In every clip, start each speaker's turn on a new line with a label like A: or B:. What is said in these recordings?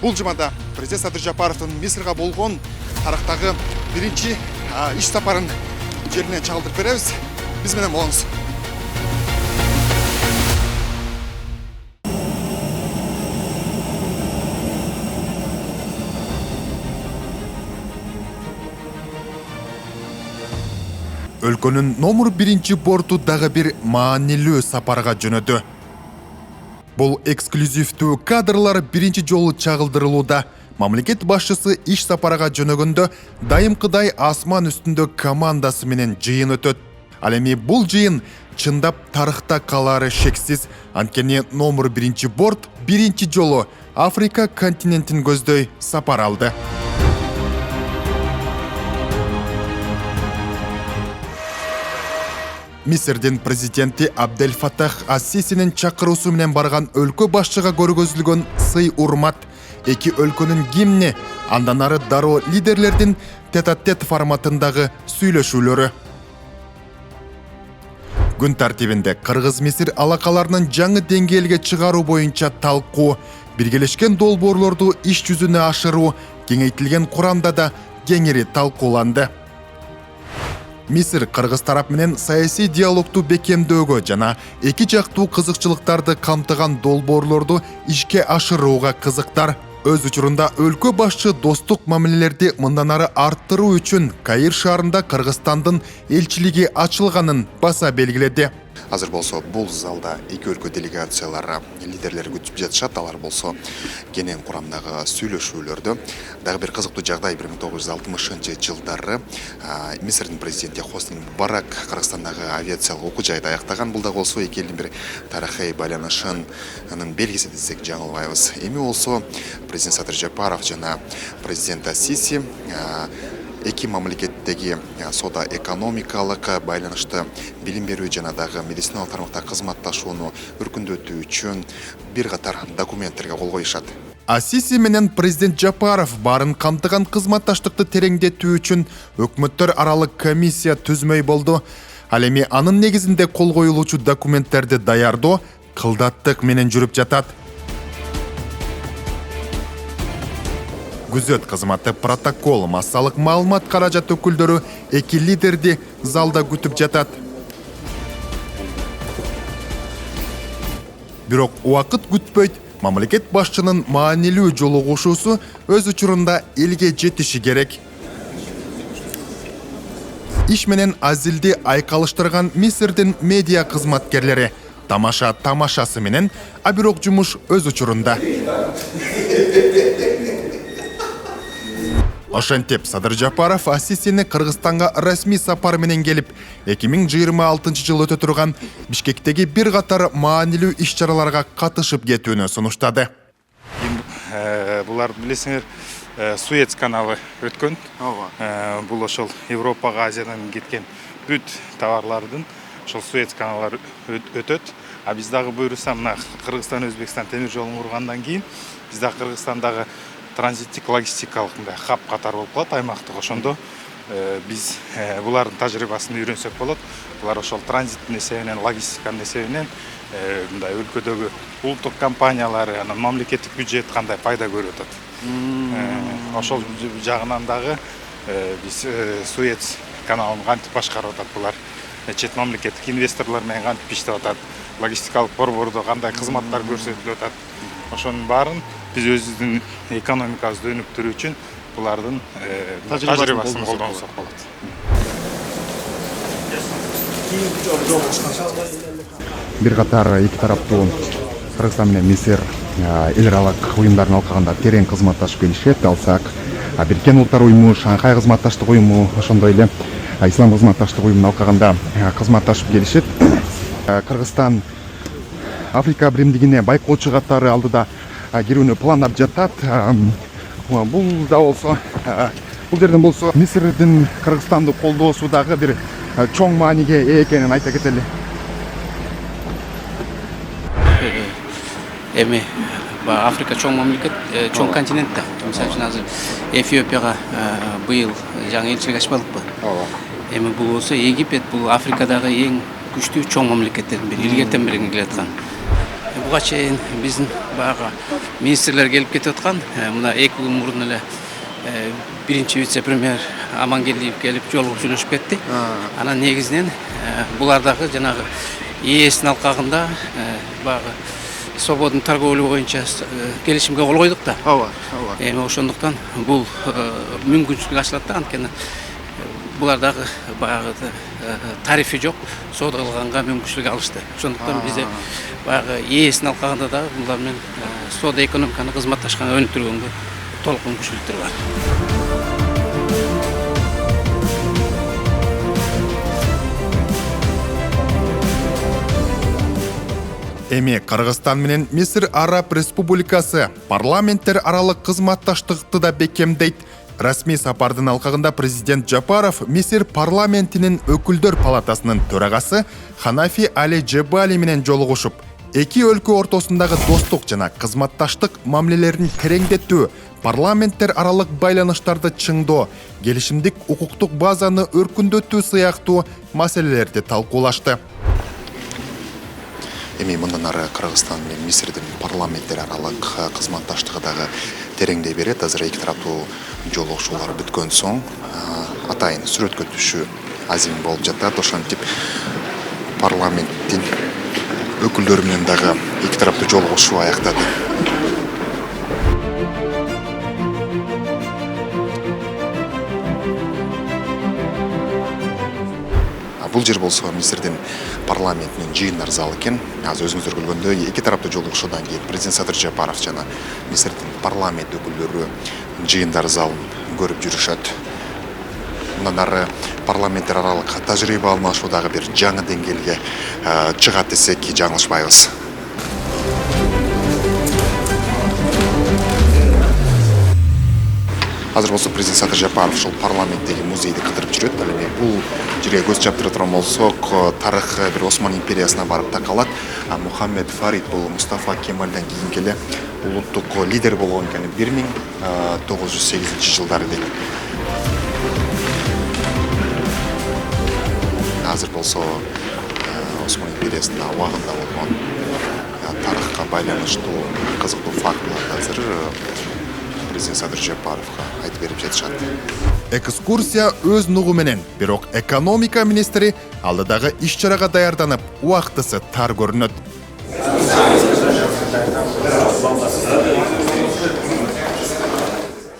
A: Бул жумада президент Садыр Жапаровдун Мисирге болгон тарыхтагы биринчи иш сапарын жеринен чагылдырып беребиз. Биз менен болуңуз. Өлкөнүн номер 1 порту дагы бир маанилүү сапарга жөнөдү. Бул эксклюзивдүү кадрлар биринчи жолу чагылдырылууда. Мамлекет башчысы иш сапарга жөнөгөндө дайымкыдай асман үстүндө командасы менен жыйын өтөт. Ал эми бул жыйын чындап тарыхта калары шексиз. Анткени номер 1 борт биринчи жолу Африка континентин көздөй сапар алды. Мисирдин президенти Абдель Фатах ас-Сисинин чакыруусу менен барган өлкө башчыга көргөзүлгөн сый урмат, эки өлкөнүн гимни, андан ары дароо лидерлердин тет-а-тет форматындагы сүйлөшүүлөрү. Күн тартибинде Кыргыз-Мисир алакаларынын жаңы деңгээлге чыгаруу боюнча талкуу, биргелешкен долбоорлорду иш жүзүнө ашыруу, кеңейтилген курамда да кеңири талкууланды. Мисир Кыргыз тарап менен саясий диалогту бекемдөөгө жана эки жактуу кызыкчылыктарды камтыган долбоорлорду ишке ашырууга кызыктар. Өз учурунда өлкө башчы достук мамилелерди мындан ары арттыруу үчүн Каир шаарында Кыргызстандын элчилиги ачылганын баса белгиледи. Азыр болсо бул залда эки өлкө делегациялары лидерлери күтүп жатышат. Алар болсо кенен курамдагы сүйлөшүүлөрдө. Дагы бир кызыктуу жагдай 1960-жылдары Мисирдин президенти Хосни Мубарак Кыргызстандагы авиациялык окуу жайда аяктаган. Бул да болсо эки элдин бир тарыхый байланышынын белгиси десек жаңылбайбыз. Эми болсо президент Садыр Жапаров жана президент ас-Сиси эки мамлекеттеги соода экономикалык байланышты, билим берүү жана дагы медициналык тармакта кызматташууну өркүндөтүү үчүн бир катар документтерге кол коюшат. ас-Сиси менен президент Жапаров барын камтыган кызматташтыкты тереңдетүү үчүн өкмөттөр аралык комиссия түзмөй болду. Ал эми анын негизинде кол коюлуучу документтерди даярдоо кылдаттык менен жүрүп жатат. Күзөт кызматы, протокол, массалык маалымат каражат өкүлдөрү эки лидерди залда күтүп жатат. Бирок убакыт күтпөйт, мамлекет башчынын маанилүү жолугушуусу өз учурунда элге жетиши керек. Иш менен азилди айкалыштырган Мисирдин медиа кызматкерлери тамашасы менен, а бирок жумуш өз учурунда. Ошентип Садыр Жапаров ас-Сисини Кыргызстанга расмий сапар менен келип, 2026-жылы өтө турган Бишкектеги бир катар маанилүү иш-чараларга катышып кетүүнү сунуштады.
B: Булар билесиңер, Суэц каналы өткөн. Бул ошол Европага, Азиядан кеткен бүт товарлардын ошол Суэц каналары өтөт. А биз дагы буйруса мына Кыргызстан Өзбекстан темир жолун кургандан кийин биз дагы Кыргызстандагы транзиттик логистикалык хаб катар болуп калат, аймактык. Ошондо биз булардын тажрыйбасын үйрөнсөк болот. Булар ошол транзиттин эсебинен, логистиканын эсебинен мындай өлкөдөгү улуттук компаниялары, анан мамлекеттик бюджет кандай пайда көрүп атат. Ошол жагынан дагы биз Суэц каналын кантип башкарып атат, булар чет мамлекеттик инвесторлор менен кантип иштеп атат, логистикалык борбордо кандай кызматтар көрсөтүлүп атат. Ошонун баарын биз өзүбүздүн экономикабызды өнүктүрүү үчүн булардын тажрыйбасын колдонсок болот.
C: Бир катар эки тараптуу Кыргызстан менен Мисир эл аралык уюмдарын алкагында терең кызматташып келишет. Алсак, Бириккен Улуттар уюму, Шанхай кызматташтык уюму, ошондой эле Ислам кызматташтык уюмунун алкагында кызматташып келишет. Кыргызстан Африка биримдигине байкоочу катары алдыда кирүүнү пландап жатат. Бул да болсо, бул жерден болсо Мисирдин Кыргызстанды колдоосу дагы бир чоң мааниге ээ экенин айта кетели.
D: Эми Африка чоң мамлекет, чоң континент да. Мисалы үчүн азыр Эфиопияга быйыл жаңы элчилик ачпадыкпы? Эми бул болсо Египет бул Африкадагы эң күчтүү чоң мамлекеттердин бири, илгертен бери келаткан. буга чейин биздин баягы министрлер келип кетип аткан. Мына 2 күн мурун эле биринчи вице-премьер Амангелдиев келип жолугушуп кетти. Анан негизинен булардагы жанагы ЕСтин алкагында баягы свободный торговля боюнча келишимге кол койдук да. Эми ошондуктан бул мүмкүнчүлүк ачылат да, анткени булардагы баягы тарифи жок, соода кылганга мүмкүнчүлүк алышты. Ошондуктан бизде баягы ЕСтин алкагында да булар менен соода экономиканы кызматташкан өнүктүргөнгө толук мүмкүнчүлүктөр бар.
A: Эми Кыргызстан менен Мисир Араб Республикасы парламенттер аралык кызматташтыкты да бекемдейт. Расмий сапардын алкагында президент Жапаров Мисир парламентинин өкүлдөр палатасынын төрагасы Ханафи Али Джебали менен жолугушуп, эки өлкө ортосундагы достук жана кызматташтык мамилелерин тереңдетүү, парламенттер аралык байланыштарды чыңдоо, келишимдик укуктук базаны өркүндөтүү сыяктуу маселелерди талкуулашты.
C: Эми мындан ары Кыргызстан менен Мисирдин парламенттер аралык кызматташтыгы дагы тереңдей берет. Азыр эки тараптуу жолугушуулар бүткөн соң атайын сүрөткө түшүү азим болуп жатат. Ошентип парламенттин өкүлдөрү менен дагы эки тараптуу жолугушуу аяктады. Бул жер болсо Мисирдин парламентинин жыйындар залы экен. Азыр өзүңүздөр көргөндөй эки тараптуу жолугушуудан кийин президент Садыр Жапаров жана Мисирдин парламент өкүлдөрү жыйындар залын көрүп жүрүшөт. Мындан ары парламенттер аралык тажрыйба алмашуу дагы бир жаңы деңгээлге чыгат десек жаңылышпайбыз. Азыр болсо президент Садыр Жапаров ушул парламенттеги музейди кыдырып жүрөт. Ал эми бул жерге көз чаптыра турган болсок, тарыхы бир Осман империясына барып такалат. Мухаммед Фарид бул Мустафа Кемалдан кийинки эле улуттук лидер болгон экен 1908 жылдары дейт. Азыр болсо Осман империясынын убагында болгон тарыхка байланыштуу кызыктуу фактыларды азыр президент Садыр Жапаровга айтып берип жатышат.
A: Экскурсия өз нугу менен, бирок экономика министри алдыдагы иш-чарага даярданып, убактысы тар көрүнөт.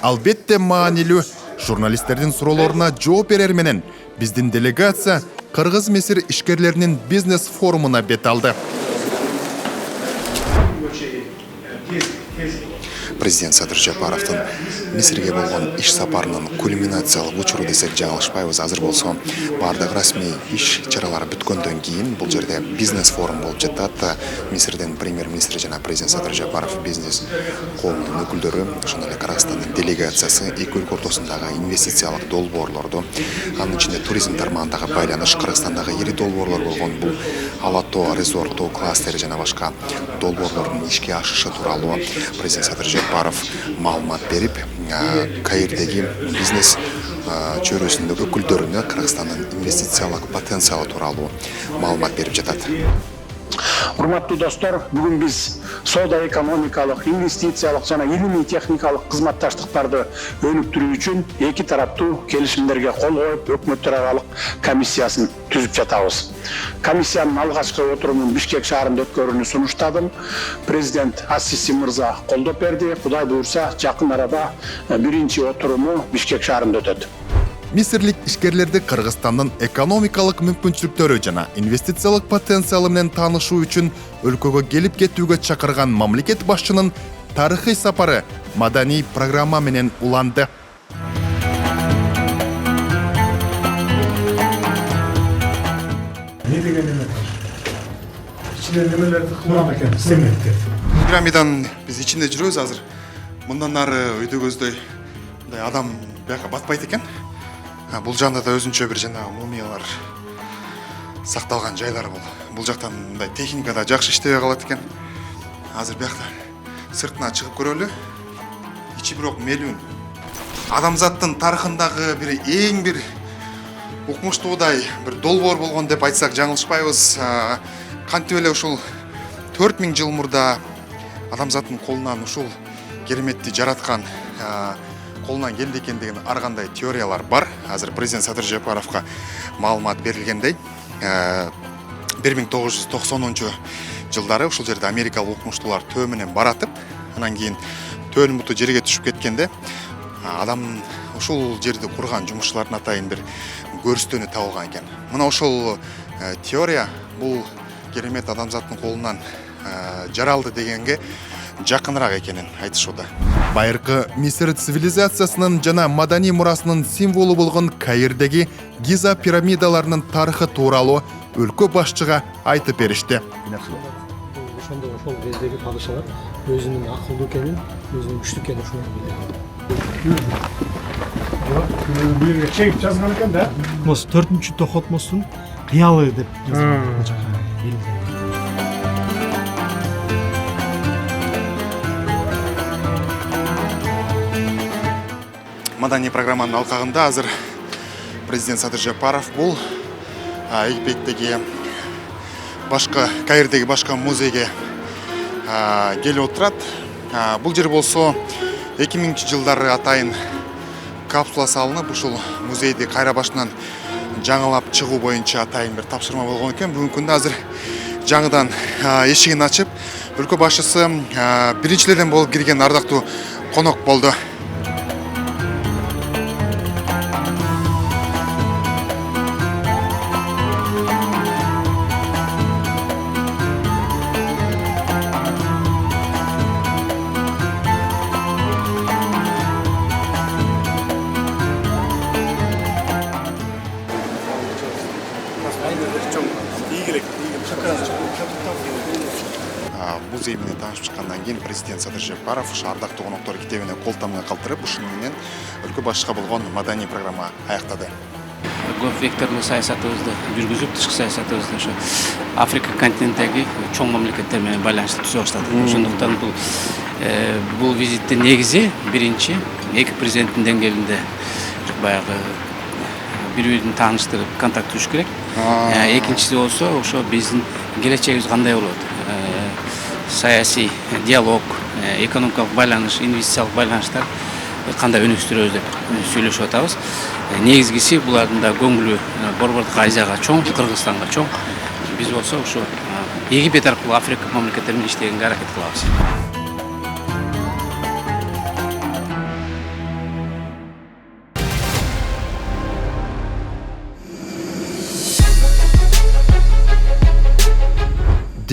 A: Албетте маанилүү, журналисттердин суроолоруна жооп берер менен биздин делегация Кыргыз-Мисир ишкерлеринин бизнес форумуна бет алды.
C: Президент Садыр Жапаровдун Мисирге болгон иш сапарынын кульминациялык учуру десек жаңылышпайбыз. Азыр болсо бардык расмий иш чаралары бүткөндөн кийин бул жерде бизнес форум болуп жатат. Мисирдин премьер-министри жана президент Садыр Жапаров бизнес коомунун өкүлдөрү, ошондой эле Кыргызстандын делегациясы эки өлкө ортосундагы инвестициялык долбоорлорду, анын ичинде туризм тармагындагы байланыш, Кыргызстандагы ири долбоорлор болгон бул Алато резорту кластери жана башка долбоорлордун ишке ашышы тууралуу президент Садыр Жапаров маалымат берип, Каирдеги бизнес чөйрөсүндөгү өкүлдөрүнө Кыргызстандын инвестициялык потенциалы тууралуу маалымат берип жатат.
E: Урматтуу достор, бүгүн биз соода экономикалык, инвестициялык жана илимий техникалык кызматташтыктарды өнүктүрүү үчүн эки тараптуу келишимдерге кол коюп, өкмөттөр аралык комиссиясын түзүп жатабыз. Комиссиянын алгачкы отурумун Бишкек шаарында өткөрүүнү сунуштадым. Президент Ассиси мырза колдоп берди. Кудай буйрса, жакын арада биринчи отуруму Бишкек шаарында өтөт.
A: Мисирлик ишкерлерди Кыргызстандын экономикалык мүмкүнчүлүктөрү жана инвестициялык потенциалы менен таанышуу үчүн өлкөгө келип кетүүгө чакырган мамлекет башчынын тарыхый сапары маданий программа менен уланды.
F: Не деген эме? Ичинен немелерди кылган экен, семеттер.
C: Пирамиданын биз ичинде жүрөбүз азыр. Мындан ары өйдөгөздөй адам бияка батпайт экен. Бул жагында да өзүнчө бир жанагы мумиялар сакталган жайлар бул жактан мындай техника да жакшы иштебей калат экен. Азыр биякта сыртына чыгып көрөлү. Ичи бирок мелүүн. Адамзаттын тарыхындагы бир эң бир укмуштуудай бир долбоор болгон деп айтсак жаңылышпайбыз. Кантип эле ушул
A: 4000 жыл мурда адамзаттын колунан ушул кереметти жараткан колунан келди экен деген ар кандай теориялар бар. Азыр президент Садыр Жапаровго маалымат берилгендей 1990 жылдары ушул жерде америкалык окумуштуулар төө менен баратып, анан кийин төөнүн буту жерге түшүп кеткенде адам ушул жерди курган жумушчулардын атайын бир көрүстөнү табылган экен. Мына ошол теория бул керемет адамзаттын колунан жаралды дегенге жакыныраак экенин айтышууда. Байыркы Мисир цивилизациясынын жана маданий мурасынын символу болгон Каирдеги Гиза пирамидаларынын тарыхы тууралуу өлкө башчыга айтып беришти.
G: Ошондо ошол кездеги падышалар өзүнүн акылдуу экенин, өзүнүн күчтүү экенин ошону билген.
F: Бирге чегип жазган экен да.
G: Мос 4-чү Тохотмостун кыялы деп жазган бул жака билген.
A: Маданий программанын алкагында азыр президент Садыр Жапаров бул Египеттеги башка Каирдеги башка музейге келип отурат. Бул жер болсо 2000 жылдары атайын капсула салынып, ушул музейди кайра башынан жаңылап чыгуу боюнча атайын бир тапшырма болгон экен. Бүгүнкү күндө азыр жаңыдан эшигин ачып, өлкө башчысы биринчилерден болуп кирген ардактуу конок болду. Музей менен таанышып чыккандан кийин президент Садыр Жапаров ардактуу коноктор китебине кол тамга калтырып, ушуну менен өлкө башчыга болгон маданий программа аяктады.
D: Көп векторлуу саясатыбызды жүргүзүп, тышкы саясатыбызды ошо Африка континентиндеги чоң мамлекеттер менен байланышты түзө баштадык. Ошондуктан бул визиттин негизи биринчи эки президенттин деңгээлинде баягы бири-бирин тааныштырып, контакт түзүш керек. Экинчиси болсо ошо биздин келечегибиз кандай болот? Саясий диалог, экономикалык байланыш, инвестициялык байланыштар кандай өнүктүрөбүз деп сүйлөшүп атабыз. Негизгиси булардын да көңүлү Борбордук Азияга чоң, Кыргызстанга чоң. Биз болсо ошо Египет аркылуу Африка мамлекеттери менен иштегенге аракет кылабыз.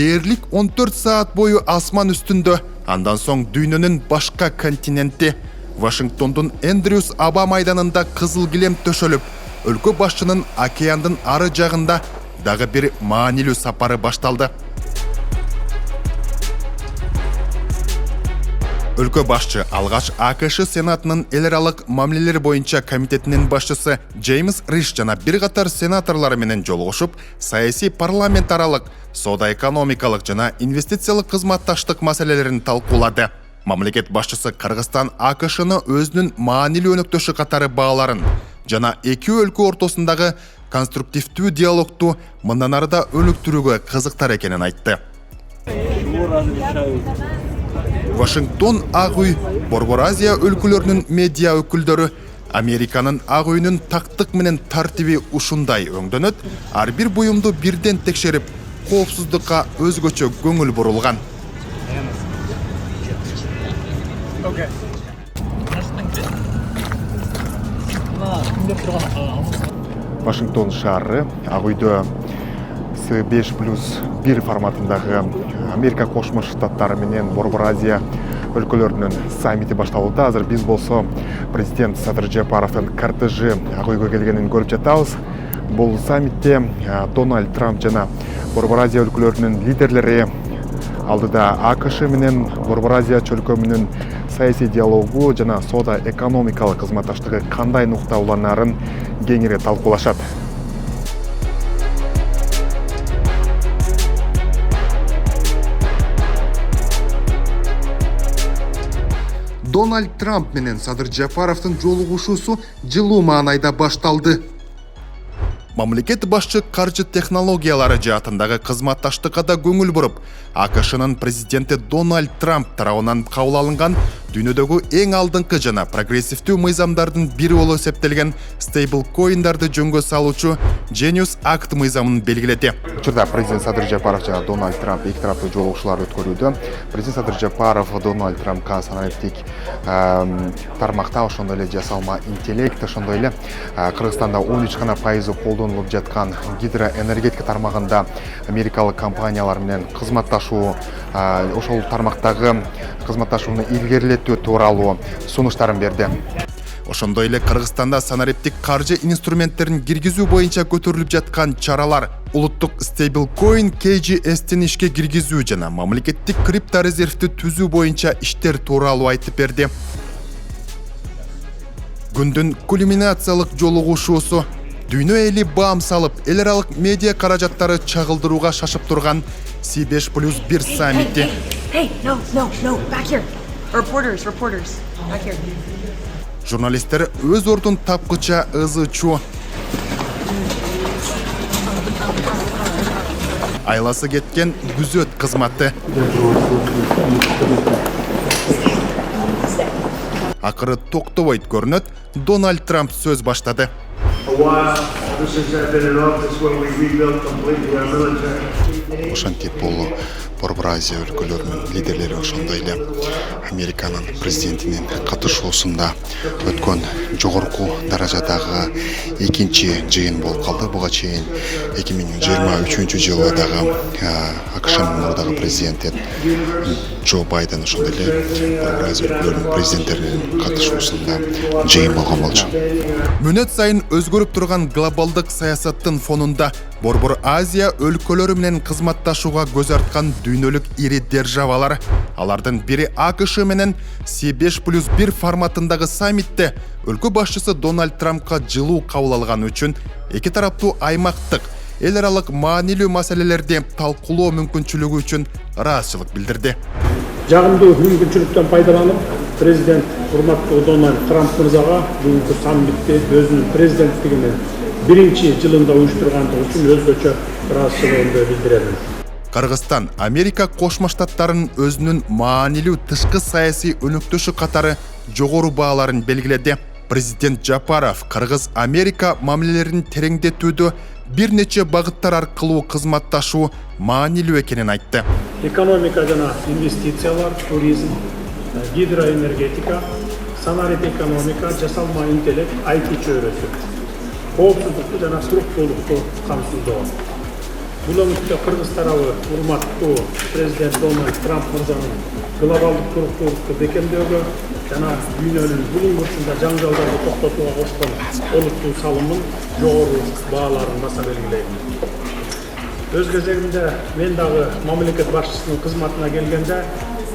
A: Дээрлик 14 саат бою асман үстүндө, андан соң дүйнөнүн башка континенти Вашингтондун Эндрюс аба майданында кызыл килем төшөлүп, өлкө башчынын океандын ары жагында дагы бир маанилүү сапары башталды. Өлкө башчы алгач АКШ Сенатынын эл аралык мамилелер боюнча комитетинин башчысы Джеймс Риш жана бир катар сенаторлор менен жолугушуп, саясий парламент аралык, соода-экономикалык жана инвестициялык кызматташтык маселелерин талкуулады. Мамлекет башчысы Кыргызстан АКШны өзүнүн маанилүү өнөктөшү катары бааларын жана эки өлкө ортосундагы конструктивдүү диалогту мындан ары да өнүктүрүүгө кызыктар экенин айтты. Вашингтон Ак үй, Борбор Азия өлкөлөрүнүн медиа өкүлдөрү Американын Ак үйүнүн тактык менен тартиби ушундай өңдөнөт, ар бир буюмду бирден текшерип, коопсуздукка өзгөчө көңүл бурулган.
C: Вашингтон шаары Ак үйдө С5+1 форматындагы Америка Кошмо Штаттары менен Борбор Азия өлкөлөрүнүн саммити башталууда. Азыр биз болсо президент Садыр Жапаровдун кортежи Ак үйгө келгенин көрүп жатабыз. Бул саммитте Дональд Трамп жана Борбор Азия өлкөлөрүнүн лидерлери алдыда АКШ менен Борбор Азия чөлкөмүнүн саясий диалогу жана соода-экономикалык кызматташтыгы кандай нукта уланарын кеңири талкуулашат.
A: Дональд Трамп менен Садыр Жапаровдун жолугушуусу жылуу маанайда башталды. Мамлекет башчы каржы технологиялары жаатындагы кызматташтыкка да көңүл буруп, АКШнын президенти Дональд Трамп тарабынан кабыл алынган дүйнөдөгү эң алдыңкы жана прогрессивдүү мыйзамдардын бири болуп эсептелген стейбл коиндарды жөнгө салуучу Genius Act мыйзамын белгиледи.
C: Учурда президент Садыр Жапаров жана Дональд Трамп эки тараптуу жолугушуулар өткөрүүдө. Президент Садыр Жапаров Дональд Трампка санариптик тармакта, ошондой эле жасалма интеллект, ошондой эле Кыргызстанда 13% колдонулуп жаткан гидроэнергетика тармагында америкалык компаниялар менен кызматташуу, ошол тармактагы кызматташууну илгерилетүү тууралуу сунуштарын берди.
A: Ошондой эле Кыргызстанда санариптик каржы инструменттерин киргизүү боюнча көтөрүлүп жаткан чаралар, улуттук стейблкоин KGS-тин ишке киргизүү жана мамлекеттик крипторезервди түзүү боюнча иштер тууралуу айтып берди. Күндүн кульминациялык жолугушуусу дүйнө эли баам салып, эл аралык медиа каражаттары чагылдырууга шашып турган C5+1 саммити.
H: Hey, no, back here. Reporters, back here.
A: Журналисттер өз ордун тапкыча ызычуу. Айласы кеткен күзөт кызматы. Акыры токтобойт көрүнөт, Дональд Трамп сөз баштады.
C: Ошентип бул Борбор Азия өлкөлөрүнүн лидерлери, ошондой эле Американын президентинин катышуусунда өткөн жогорку даражадагы экинчи жыйын болуп калды. Буга чейин 2023 жылы АКШнын мурдагы президенти Джо Байден ошондой эле Борбор Азия өлкөлөрүнүн президенттеринин катышуусунда жыйын болгон болчу.
A: Мүнөт сайын өзгөрүп турган глобалдык саясаттын фонунда Борбор Азия өлкөлөрү менен кызматташууга көз арткан дүйнөлүк ири державалар, алардын бири АКШ менен C5+1 форматындагы саммитте өлкө башчысы Дональд Трампка жылуу кабыл алган үчүн эки тараптуу аймактык, эл аралык маанилүү маселелерди талкуулоо мүмкүнчүлүгү үчүн ыраазычылык билдирди.
E: Жагымдуу мүмкүнчүлүктөн пайдаланып, президент урматтуу Дональд Трамп мырзага бүгүнкү саммитти өзүнүн президенттигинин биринчи жылында уюштургандыгы үчүн өзгөчө ыраазычылыгымды билдирем.
A: Кыргызстан Америка Кошмо Штаттарынын өзүнүн маанилүү тышкы саясий өнөктөшү катары жогору бааларын белгиледи. Президент Жапаров Кыргыз-Америка мамилелерин тереңдетүүдө бир нече багыттар аркылуу кызматташуу маанилүү экенин айтты.
E: Экономика жана инвестициялар, туризм, гидроэнергетика, санарип экономика, жасалма интеллект, IT чөйрөсү, коопсуздукту жана туруктуулукту камсыздоо. Бул өңүттө Кыргыз тарабы урматтуу президент Дональд Трамп мырзанын глобалдык туруктуулукту бекемдөөгө жана дүйнөнүн булуң бурчунда жаңжалдарды токтотууга кошкон олуттуу салымын жогору бааларын баса белгилейм. Өз кезегинде мен дагы мамлекет башчысынын кызматына келгенде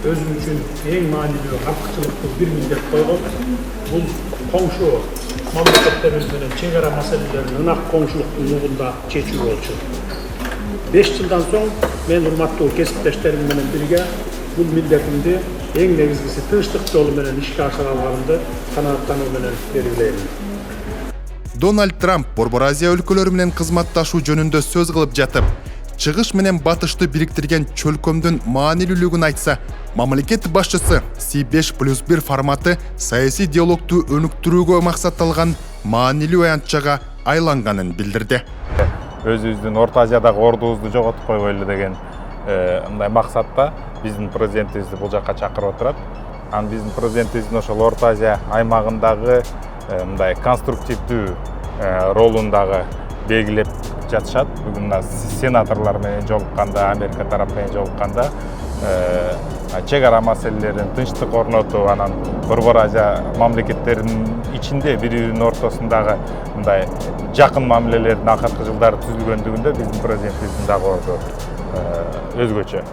E: өзүм үчүн эң маанилүү артыкчылыктуу бир милдет койгон бул коңшу мамлекеттерибиз менен чек ара маселелерин ынак коңшулуктун нугунда чечүү болчу. 5 жылдан соң мен урматтуу кесиптештерим менен бирге бул милдетимди эң негизгиси тынчтык жолу менен ишке ашыра алганымды канааттануу менен белгилейм.
A: Дональд Трамп Борбор Азия өлкөлөрү менен кызматташуу жөнүндө сөз кылып жатып, чыгыш менен батышты бириктирген чөлкөмдүн маанилүүлүгүн айтса, мамлекет башчысы C5+1 форматы саясий диалогту өнүктүрүүгө максатталган маанилүү аянтчага айланганын билдирди.
B: Өзүбүздүн Орто Азиядагы ордубузду жоготуп койгойлу деген мындай максатта биздин президентибизди бул жакка чакырып отурат. Анан биздин президентибиздин ошол Орто Азия аймагындагы мындай конструктивдүү ролун дагы белгилеп жатышат. Бүгүн сенаторлор менен жолукканда, Америка тарап менен жолукканда чек ара маселелерин тынчтык орнотуу, анан Борбор Азия мамлекеттеринин ичинде бири-биринин ортосундагы мындай жакын мамилелердин акыркы жылдары түзүлгөндүгүндө биздин президентибиздин дагы орду өзгөчө.